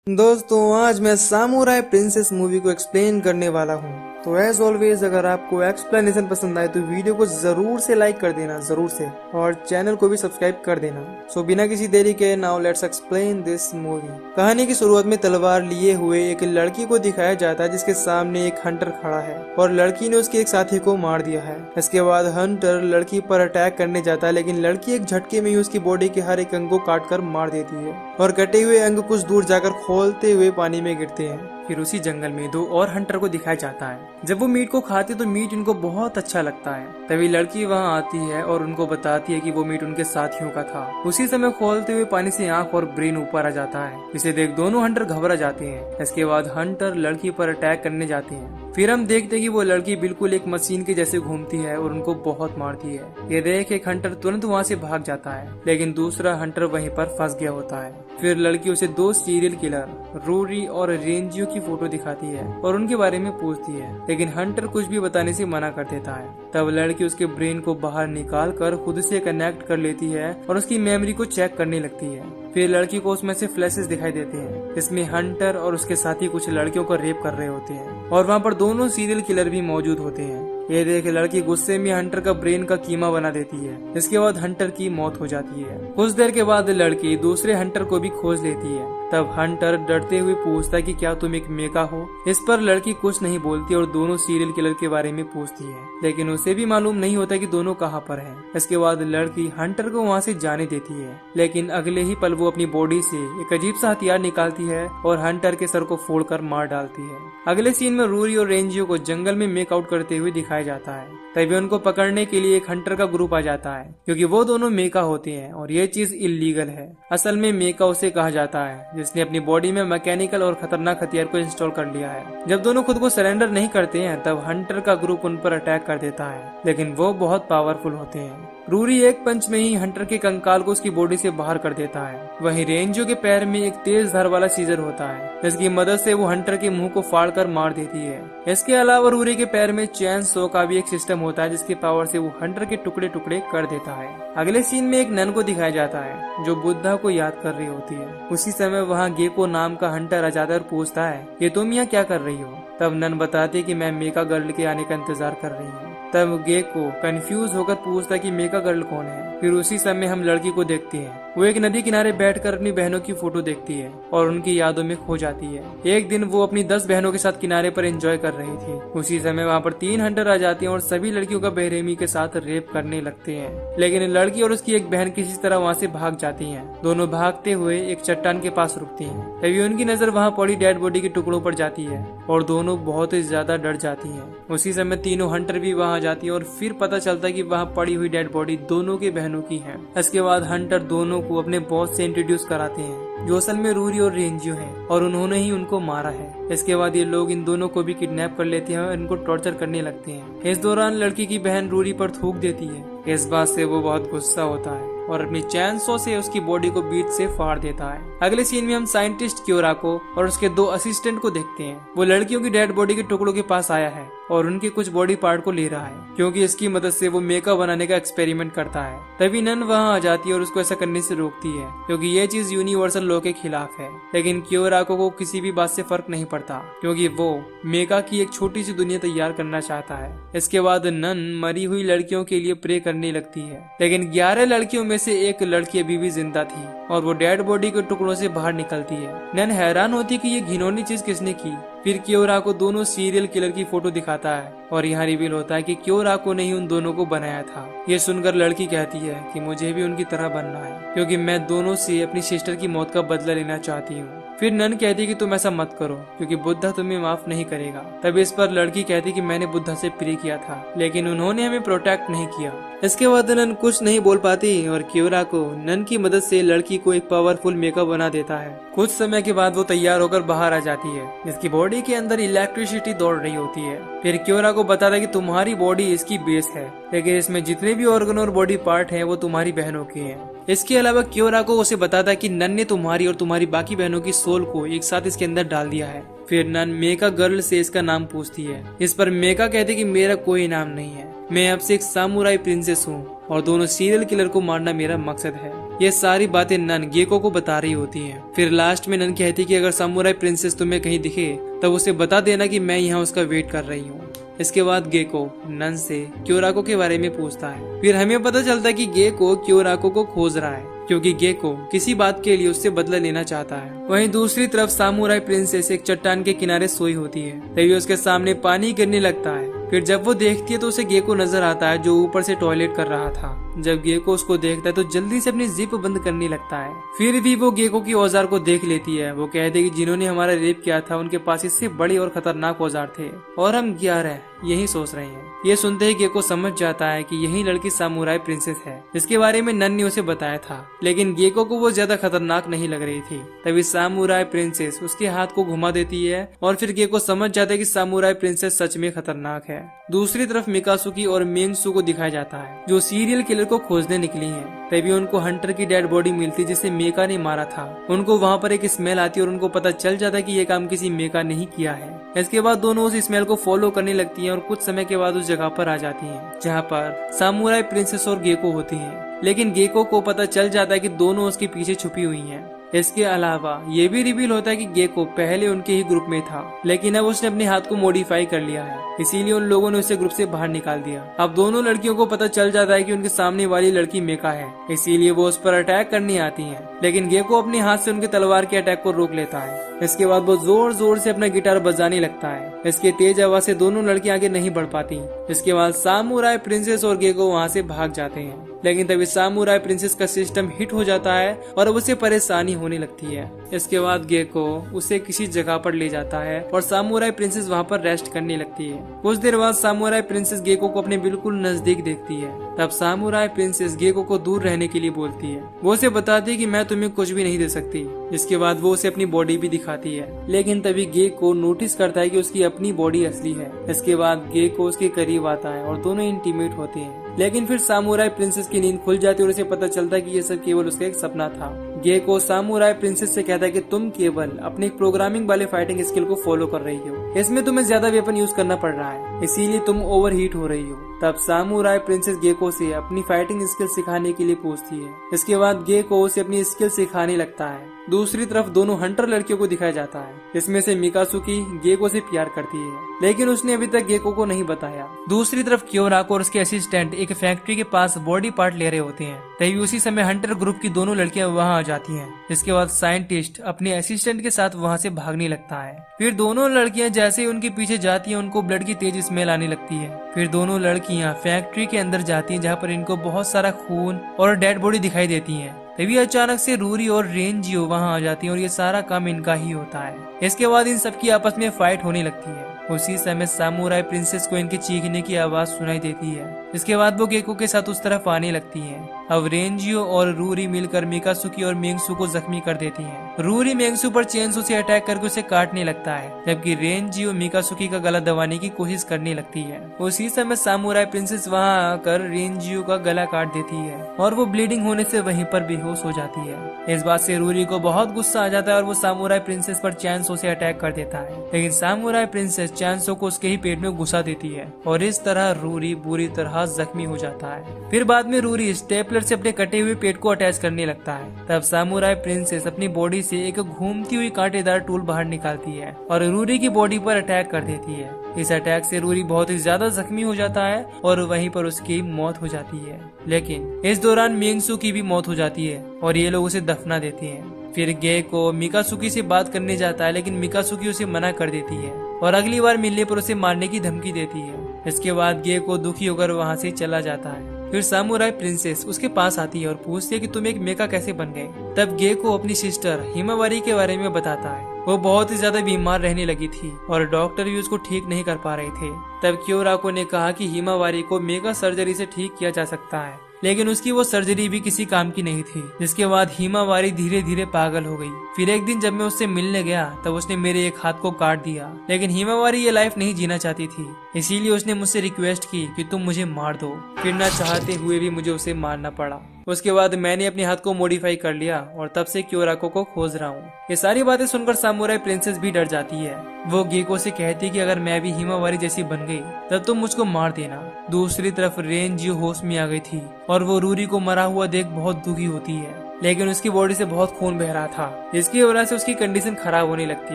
दोस्तों आज मैं सामुराई प्रिंसेस मूवी को एक्सप्लेन करने वाला हूँ। तो एज ऑलवेज अगर आपको एक्सप्लेनेशन पसंद आए तो वीडियो को जरूर से लाइक कर देना, जरूर से, और चैनल को भी सब्सक्राइब कर देना। सो बिना किसी देरी के now let's explain this movie. कहानी की शुरुआत में तलवार लिए हुए एक लड़की को दिखाया जाता है जिसके सामने एक हंटर खड़ा है और लड़की ने उसके एक साथी को मार दिया है। इसके बाद हंटर लड़की पर अटैक करने जाता है लेकिन लड़की एक झटके में ही उसकी बॉडी के हर एक अंग को काट कर मार देती है और कटे हुए अंग कुछ दूर जाकर खोलते हुए पानी में गिरते हैं। फिर उसी जंगल में दो और हंटर को दिखाया जाता है। जब वो मीट को खाते तो मीट इनको बहुत अच्छा लगता है। तभी लड़की वहाँ आती है और उनको बताती है कि वो मीट उनके साथियों का था। उसी समय खोलते हुए पानी से आंख और ब्रेन ऊपर आ जाता है। इसे देख दोनों हंटर घबरा जाते हैं। इसके बाद हंटर लड़की पर अटैक करने जाते हैं। फिर हम देखते हैं कि वो लड़की बिल्कुल एक मशीन के जैसे घूमती है और उनको बहुत मारती है। ये देख एक हंटर तुरंत वहाँ से भाग जाता है लेकिन दूसरा हंटर वहीं पर फंस गया होता है। फिर लड़की उसे दो सीरियल किलर रूरी और रेंजियो की फोटो दिखाती है और उनके बारे में पूछती है लेकिन हंटर कुछ भी बताने से मना कर देता है। तब लड़की उसके ब्रेन को बाहर निकाल कर खुद से कनेक्ट कर लेती है और उसकी मेमोरी को चेक करने लगती है। फिर लड़की को उसमें से फ्लैशेस दिखाई देते हैं। इसमें हंटर और उसके साथी कुछ लड़कियों को रेप कर रहे होते हैं और वहाँ पर दोनों सीरियल किलर भी मौजूद होते हैं। ये देख लड़की गुस्से में हंटर का ब्रेन का कीमा बना देती है। इसके बाद हंटर की मौत हो जाती है। कुछ देर के बाद लड़की दूसरे हंटर को भी खोज लेती है। तब हंटर डरते हुए पूछता है कि क्या तुम एक मेका हो। इस पर लड़की कुछ नहीं बोलती और दोनों सीरियल किलर के बारे में पूछती है लेकिन उसे भी मालूम नहीं होता कि दोनों कहाँ पर हैं। इसके बाद लड़की हंटर को वहाँ से जाने देती है लेकिन अगले ही पल वो अपनी बॉडी से एक अजीब सा हथियार निकालती है और हंटर के सर को फोड़कर मार डालती है। अगले सीन में रूरी और रेंजियो को जंगल में मेक आउट करते हुए दिखाया जाता है। तभी उनको पकड़ने के लिए एक हंटर का ग्रुप आ जाता है क्योंकि वो दोनों मेका होते हैं और ये चीज इलीगल है। असल में मेका उसे कहा जाता है जिसने अपनी बॉडी में मैकेनिकल और खतरनाक हथियार को इंस्टॉल कर लिया है। जब दोनों खुद को सरेंडर नहीं करते हैं तब हंटर का ग्रुप उन पर अटैक कर देता है लेकिन वो बहुत पावरफुल होते हैं। रूरी एक पंच में ही हंटर के कंकाल को उसकी बॉडी से बाहर कर देता है। वहीं रेंजो के पैर में एक तेज धार वाला सीजर होता है जिसकी मदद से वो हंटर के मुंह को फाड़ कर मार देती है। इसके अलावा रूरी के पैर में चैन सो का भी एक सिस्टम होता है जिसकी पावर से वो हंटर के टुकड़े टुकड़े कर देता है। अगले सीन में एक नन को दिखाया जाता है जो बुद्धा को याद कर रही होती है। उसी समय वहाँ गेको नाम का हंटर आ जाता है और पूछता है ये तुम यहाँ क्या कर रही हो। तब नन बताती कि मैं मेका गर्ल के आने का इंतजार कर रही हूँ। तब गेको कंफ्यूज होकर पूछता कि मेका गर्ल कौन है। फिर उसी समय हम लड़की को देखते हैं। वो एक नदी किनारे बैठकर अपनी बहनों की फोटो देखती है और उनकी यादों में खो जाती है। एक दिन वो अपनी 10 बहनों के साथ किनारे पर एंजॉय कर रही थी। उसी समय वहाँ पर 3 हंटर आ जाते हैं और सभी लड़कियों का बेरहमी के साथ रेप करने लगते हैं लेकिन लड़की और उसकी एक बहन किसी तरह वहाँ से भाग जाती हैं। दोनों भागते हुए एक चट्टान के पास रुकती हैं। तभी उनकी नजर वहाँ पड़ी डेड बॉडी के टुकड़ों पर जाती है और दोनों बहुत ही ज्यादा डर जाती हैं। उसी समय तीनों हंटर भी वहाँ जाती है और फिर पता चलता है कि वहाँ पड़ी हुई डेड बॉडी दोनों के बहनों की है। इसके बाद हंटर दोनों को अपने बॉस से इंट्रोड्यूस कराते हैं जो असल में रूरी और रेंजियो हैं और उन्होंने ही उनको मारा है। इसके बाद ये लोग इन दोनों को भी किडनैप कर लेते हैं और इनको टॉर्चर करने लगते हैं। इस दौरान लड़की की बहन रूरी पर थूक देती है। इस बात से वो बहुत गुस्सा होता है और अपनी चैन सो से उसकी बॉडी को बीच से फाड़ देता है। अगले सीन में हम साइंटिस्ट क्योराको और उसके 2 असिस्टेंट को देखते हैं। वो लड़कियों की डेड बॉडी के टुकड़ों के पास आया है और उनके कुछ बॉडी पार्ट को ले रहा है क्योंकि इसकी मदद से वो मेका बनाने का एक्सपेरिमेंट करता है। तभी नन वहाँ आ जाती है और उसको ऐसा करने से रोकती है क्योंकि ये चीज यूनिवर्सल लॉ के खिलाफ है। लेकिन क्योराको को किसी भी बात से फर्क नहीं पड़ता क्योंकि वो मेका की एक छोटी सी दुनिया तैयार करना चाहता है। इसके बाद नन मरी हुई लड़कियों के लिए प्रे करने लगती है लेकिन 11 लड़कियों में से एक लड़की अभी भी जिंदा थी और वो डेड बॉडी के टुकड़ों से बाहर निकलती है। नन हैरान होती है कि ये घिनौनी चीज किसने की। फिर क्योराको दोनों सीरियल किलर की फोटो दिखाता है और यहाँ रिवील होता है कि क्योराको ने ही उन दोनों को बनाया था। ये सुनकर लड़की कहती है कि मुझे भी उनकी तरह बनना है क्योंकि मैं दोनों से अपनी सिस्टर की मौत का बदला लेना चाहती हूँ। फिर नन कहती है कि तुम ऐसा मत करो क्योंकि बुद्धा तुम्हें माफ नहीं करेगा। तब इस पर लड़की कहती कि मैंने बुद्धा से प्रे किया था लेकिन उन्होंने हमें प्रोटेक्ट नहीं किया। इसके बाद नन कुछ नहीं बोल पाती और क्योराको नन की मदद से लड़की को एक पावरफुल मेकअप बना देता है। कुछ समय के बाद वो तैयार होकर बाहर आ जाती है जिसकी बॉडी के अंदर इलेक्ट्रिसिटी दौड़ रही होती है। फिर क्योराको बताता है कि तुम्हारी बॉडी इसकी बेस है लेकिन इसमें जितने भी ऑर्गन और बॉडी पार्ट हैं वो तुम्हारी बहनों के हैं। इसके अलावा क्योराको उसे बताता है कि नन ने तुम्हारी और तुम्हारी बाकी बहनों की सोल को एक साथ इसके अंदर डाल दिया है। फिर नन मेका गर्ल से इसका नाम पूछती है। इस पर मेका कहती कि मेरा कोई नाम नहीं है, मैं अब से एक सामुराई प्रिंसेस हूँ और दोनों सीरियल किलर को मारना मेरा मकसद है। ये सारी बातें नन गेको को बता रही होती हैं। फिर लास्ट में नन कहती कि अगर सामुराई प्रिंसेस तुम्हें कहीं दिखे तब उसे बता देना कि मैं यहाँ उसका वेट कर रही हूँ। इसके बाद गेको नन से क्योराको के बारे में पूछता है। फिर हमें पता चलता है कि गेको क्योराको को खोज रहा है क्योंकि गेको किसी बात के लिए उससे बदला लेना चाहता है। वहीं दूसरी तरफ सामुराई प्रिंसेस एक चट्टान के किनारे सोई होती है, तभी उसके सामने पानी गिरने लगता है। फिर जब वो देखती है तो उसे गेको नजर आता है जो ऊपर से टॉयलेट कर रहा था। जब गेको उसको देखता है तो जल्दी से अपनी जिप बंद करने लगता है। फिर भी वो गेको की औजार को देख लेती है। वो कहते हैं कि जिन्होंने हमारा रेप किया था उनके पास इससे बड़े और खतरनाक औजार थे और हम 11 यही सोच रहे हैं। ये सुनते ही गेको समझ जाता है कि यही लड़की सामुराई प्रिंसेस है जिसके बारे में नन ने उसे बताया था, लेकिन गेको को वो ज्यादा खतरनाक नहीं लग रही थी। तभी सामुराई प्रिंसेस उसके हाथ को घुमा देती है और फिर गेको समझ जाता है कि सामुराई प्रिंसेस सच में खतरनाक है। दूसरी तरफ मिकासुकी और मेंगसू को दिखाया जाता है जो सीरियल किलर को खोजने निकली हैं। तभी उनको हंटर की डेड बॉडी मिलती जिसे मेका ने मारा था। उनको वहाँ पर एक स्मेल आती है और उनको पता चल जाता है कि ये काम किसी मेका ने ही किया है। इसके बाद दोनों उस स्मेल को फॉलो करने लगती हैं और कुछ समय के बाद उस जगह पर आ जाती हैं जहाँ पर सामुराई प्रिंसेस और गेको होती हैं। लेकिन गेको को पता चल जाता है कि दोनों उसके पीछे छुपी हुई हैं। इसके अलावा ये भी रिवील होता है कि गेको पहले उनके ही ग्रुप में था, लेकिन अब उसने अपने हाथ को मॉडिफाई कर लिया है, इसीलिए उन लोगों ने उसे ग्रुप से बाहर निकाल दिया। अब दोनों लड़कियों को पता चल जाता है कि उनके सामने वाली लड़की मेका है, इसीलिए वो उस पर अटैक करने आती हैं। लेकिन गेको अपने हाथ से उनके तलवार के अटैक को रोक लेता है। इसके बाद वो जोर जोर से अपना गिटार बजाने लगता है। इसके तेज आवाज से दोनों लड़कियां आगे नहीं बढ़ पाती। इसके बाद सामुराई प्रिंसेस और गेको वहाँ से भाग जाते हैं, लेकिन तभी सामुराई प्रिंसेस का सिस्टम हिट हो जाता है और अब उसे परेशानी होने लगती है। इसके बाद गेको उसे किसी जगह पर ले जाता है और सामुराई प्रिंसेस वहाँ पर रेस्ट करने लगती है। कुछ देर बाद सामुराई प्रिंसेस गेको को अपने बिल्कुल नजदीक देखती है। तब सामुराई प्रिंसेस गेको को दूर रहने के लिए बोलती है। वो उसे बताती है कि मैं तुम्हें कुछ भी नहीं दे सकती। इसके बाद वो उसे अपनी बॉडी भी दिखाती है, लेकिन तभी गेको नोटिस करता है कि उसकी अपनी बॉडी असली है। इसके बाद गेको उसके करीब आता है और दोनों इंटीमेट होते हैं, लेकिन फिर सामुराई प्रिंसेस की नींद खुल जाती है और उसे पता चलता है कि ये सब केवल उसका एक सपना था। गेको सामुराई प्रिंसेस से कहता है कि तुम केवल अपने प्रोग्रामिंग वाले फाइटिंग स्किल को फॉलो कर रही हो, इसमें तुम्हें ज्यादा वेपन यूज करना पड़ रहा है, इसीलिए तुम ओवरहीट हो रही हो। तब सामुराई प्रिंसेस गेको से अपनी फाइटिंग स्किल सिखाने के लिए पूछती है। इसके बाद गेको उसे अपनी स्किल सिखाने लगता है। दूसरी तरफ दोनों हंटर लड़कियों को दिखाया जाता है। इसमें से मिकासुकी गेको से प्यार करती है, लेकिन उसने अभी तक गेको को नहीं बताया। दूसरी तरफ क्योराको और उसके असिस्टेंट एक फैक्ट्री के पास बॉडी पार्ट ले रहे होते हैं। तभी उसी समय हंटर ग्रुप की दोनों लड़कियां वहां आ जाती हैं। इसके बाद साइंटिस्ट अपने असिस्टेंट के साथ वहां से भागने लगता है। फिर दोनों लड़कियां जैसे ही उनके पीछे जाती हैं उनको ब्लड की तेज स्मेल आने लगती है। फिर दोनों लड़कियां फैक्ट्री के अंदर जाती हैं जहाँ पर इनको बहुत सारा खून और डेड बॉडी दिखाई देती है। तभी अचानक से रूरी और रेंजियो वहां आ जाती हैं और ये सारा काम इनका ही होता है। इसके बाद इन सबकी आपस में फाइट होने लगती है। उसी समय सामुराई प्रिंसेस को इनके चीखने की आवाज सुनाई देती है। इसके बाद वो गेको के साथ उस तरफ आने लगती है। अब रेंजियो और रूरी मिलकर मिकासुकी और मेंगसू को जख्मी कर देती हैं। रूरी मेंगसू पर चेनसो से अटैक करके उसे काटने लगता है, जबकि रेंजियो मिकासुकी का गला दबाने की कोशिश करने लगती है। उसी समय सामुराई प्रिंसेस वहां आकर रेंजियो का गला काट देती है और वो ब्लीडिंग होने से वहीं पर बेहोश हो जाती है। इस बात से रूरी को बहुत गुस्सा आ जाता है और वो सामुराई प्रिंसेस पर चेनसो से अटैक कर देता है, लेकिन सामुराई प्रिंसेस चेनसो को उसके ही पेट में घुसा देती है और इस तरह रूरी बुरी तरह जख्मी हो जाता है। फिर बाद में रूरी स्टेपलर से अपने कटे हुए पेट को अटैच करने लगता है। तब सामुराई प्रिंसेस अपनी बॉडी से एक घूमती हुई कांटेदार टूल बाहर निकालती है और रूरी की बॉडी पर अटैक कर देती है। इस अटैक से रूरी बहुत ही ज्यादा जख्मी हो जाता है और वहीं पर उसकी मौत हो जाती है। लेकिन इस दौरान मेंगसू की भी मौत हो जाती है और ये लोग उसे दफना देते हैं। फिर गेको मिकासुकी से बात करने जाता है, लेकिन मिकासुकी उसे मना कर देती है और अगली बार मिलने पर उसे मारने की धमकी देती है। इसके बाद गेको दुखी होकर वहाँ से चला जाता है। फिर सामुराई प्रिंसेस उसके पास आती है और पूछती है कि तुम एक मेका कैसे बन गए। तब गेको अपनी सिस्टर हिमावारी के बारे में बताता है। वो बहुत ही ज्यादा बीमार रहने लगी थी और डॉक्टर भी उसको ठीक नहीं कर पा रहे थे। तब क्योराको ने कहा कि हिमावारी को मेका सर्जरी से ठीक किया जा सकता है, लेकिन उसकी वो सर्जरी भी किसी काम की नहीं थी। जिसके बाद हिमावारी धीरे धीरे पागल हो गई। फिर एक दिन जब मैं उससे मिलने गया तब उसने मेरे एक हाथ को काट दिया, लेकिन हिमावारी ये लाइफ नहीं जीना चाहती थी, इसीलिए उसने मुझसे रिक्वेस्ट की कि तुम मुझे मार दो। फिर ना चाहते हुए भी मुझे उसे मारना पड़ा। उसके बाद मैंने अपने हाथ को मॉडिफाई कर लिया और तब से क्योराको को खोज रहा हूँ। ये सारी बातें सुनकर सामुराई प्रिंसेस भी डर जाती है। वो गेको से कहती कि अगर मैं भी हिमावारी जैसी बन गई तब तुम मुझको मार देना। दूसरी तरफ रेंजियो होश में आ गई थी और वो रूरी को मरा हुआ देख बहुत दुखी होती है। लेकिन उसकी बॉडी से बहुत खून बह रहा था, जिसकी वजह से उसकी कंडीशन खराब होने लगती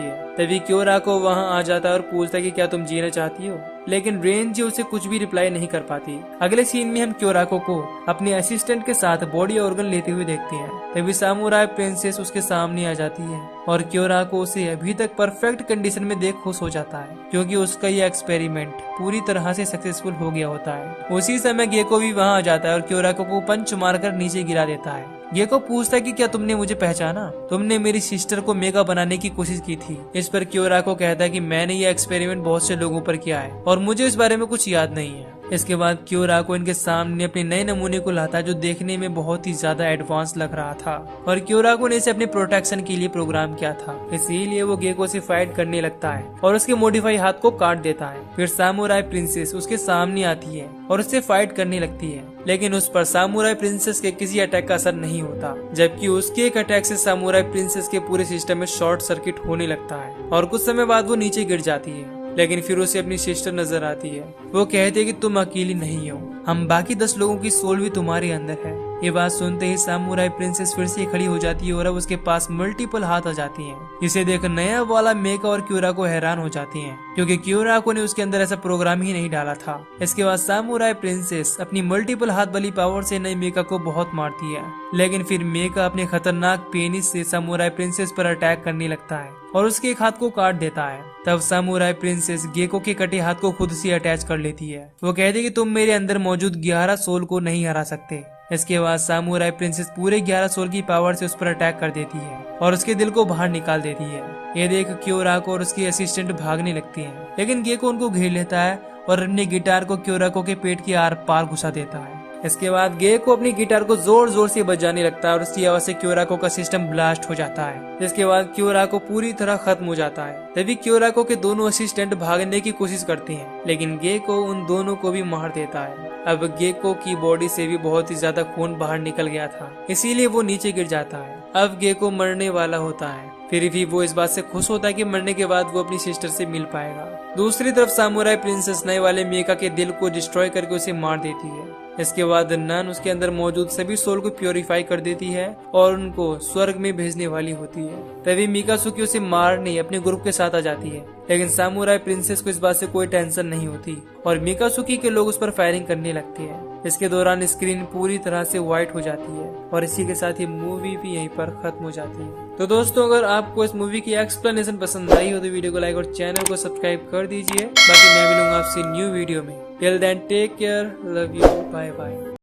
है। तभी क्योराको वहां आ जाता है और पूछता है कि क्या तुम जीना चाहती हो, लेकिन रेंजी उसे कुछ भी रिप्लाई नहीं कर पाती। अगले सीन में हम क्योराको को अपने असिस्टेंट के साथ बॉडी ऑर्गन लेते हुए देखते हैं। तभी सामुराई प्रिंसेस उसके सामने आ जाती है और क्योराको उसे अभी तक परफेक्ट कंडीशन में देख खुश हो जाता है, क्योंकि उसका ये एक्सपेरिमेंट पूरी तरह से सक्सेसफुल हो गया होता है। उसी समय गेको भी वहां आ जाता है और क्योराको को पंच मारकर नीचे गिरा देता है। गेको पूछता है कि क्या तुमने मुझे पहचाना, तुमने मेरी सिस्टर को मेगा बनाने की कोशिश की थी। इस पर क्योराको कहता है कि मैंने ये एक्सपेरिमेंट बहुत से लोगों पर किया है और मुझे इस बारे में कुछ याद नहीं है। इसके बाद क्योराको इनके सामने अपने नए नमूने को लाता है जो देखने में बहुत ही ज्यादा एडवांस लग रहा था और क्योराको ने इसे अपने प्रोटेक्शन के लिए प्रोग्राम किया था, इसीलिए वो गेको से फाइट करने लगता है और उसके मॉडिफाई हाथ को काट देता है। फिर सामुराई प्रिंसेस उसके सामने आती है और उससे फाइट करने लगती है, लेकिन उस पर सामुराई प्रिंसेस के किसी अटैक का असर नहीं होता, जबकि उसके एक अटैक से सामुराई प्रिंसेस के पूरे सिस्टम में शॉर्ट सर्किट होने लगता है और कुछ समय बाद वो नीचे गिर जाती है। लेकिन फिर उसे अपनी सिस्टर नजर आती है। वो कहती है कि तुम अकेली नहीं हो, हम बाकी 10 लोगों की सोल भी तुम्हारे अंदर है। ये बात सुनते ही सामुराई प्रिंसेस फिर से खड़ी हो जाती है और अब उसके पास मल्टीपल हाथ आ जाती हैं। इसे देख नया वाला मेका और क्योराको हैरान हो जाती हैं, क्योंकि क्योराको ने उसके अंदर ऐसा प्रोग्राम ही नहीं डाला था। इसके बाद सामुराई प्रिंसेस अपनी मल्टीपल हाथ वाली पावर से नई मेका को बहुत मारती है, लेकिन फिर मेका अपने खतरनाक पेनिस से सामुराई प्रिंसेस पर अटैक करने लगता है और उसके एक हाथ को काट देता है। तब सामुराई प्रिंसेस गेको के कटे हाथ को खुद से अटैच कर लेती है। वो कहती है कि तुम मेरे अंदर मौजूद 11 सोल को नहीं हरा सकते। इसके बाद सामुराई प्रिंसेस पूरे 11 सोल की पावर से उस पर अटैक कर देती है और उसके दिल को बाहर निकाल देती है। ये देख क्योराको और उसकी असिस्टेंट भागने लगती हैं, लेकिन गेको उनको घेर लेता है और अपने गिटार को क्योराको के पेट के आर पार घुसा देता है। इसके बाद गेको अपनी गिटार को जोर जोर से बजाने लगता है और उसकी आवाज से क्योराको का सिस्टम ब्लास्ट हो जाता है। इसके बाद क्योराको पूरी तरह खत्म हो जाता है। तभी क्योराको के दोनों असिस्टेंट भागने की कोशिश करते हैं, लेकिन गेको उन दोनों को भी मार देता है। अब गेको की बॉडी से भी बहुत ही ज्यादा खून बाहर निकल गया था, इसीलिए वो नीचे गिर जाता है। अब गेको मरने वाला होता है, फिर भी वो इस बात से खुश होता है कि मरने के बाद वो अपनी सिस्टर से मिल पाएगा। दूसरी तरफ सामुराई प्रिंसेस नए वाले मेका के दिल को डिस्ट्रॉय करके उसे मार देती है। इसके बाद नन उसके अंदर मौजूद सभी सोल को प्योरीफाई कर देती है और उनको स्वर्ग में भेजने वाली होती है। तभी मिकासुकी उसे मारने अपने ग्रुप के साथ आ जाती है, लेकिन सामुराई प्रिंसेस को इस बात से कोई टेंशन नहीं होती और मिकासुकी के लोग उस पर फायरिंग करने लगते हैं। इसके दौरान स्क्रीन पूरी तरह से व्हाइट हो जाती है और इसी के साथ ही मूवी भी यहीं पर खत्म हो जाती है। तो दोस्तों, अगर आपको इस मूवी की एक्सप्लेनेशन पसंद आई हो तो वीडियो को लाइक और चैनल को सब्सक्राइब कर दीजिए। बाकी मैं मिलूंगा आपसे न्यू वीडियो में। Till then take care, love you, bye bye.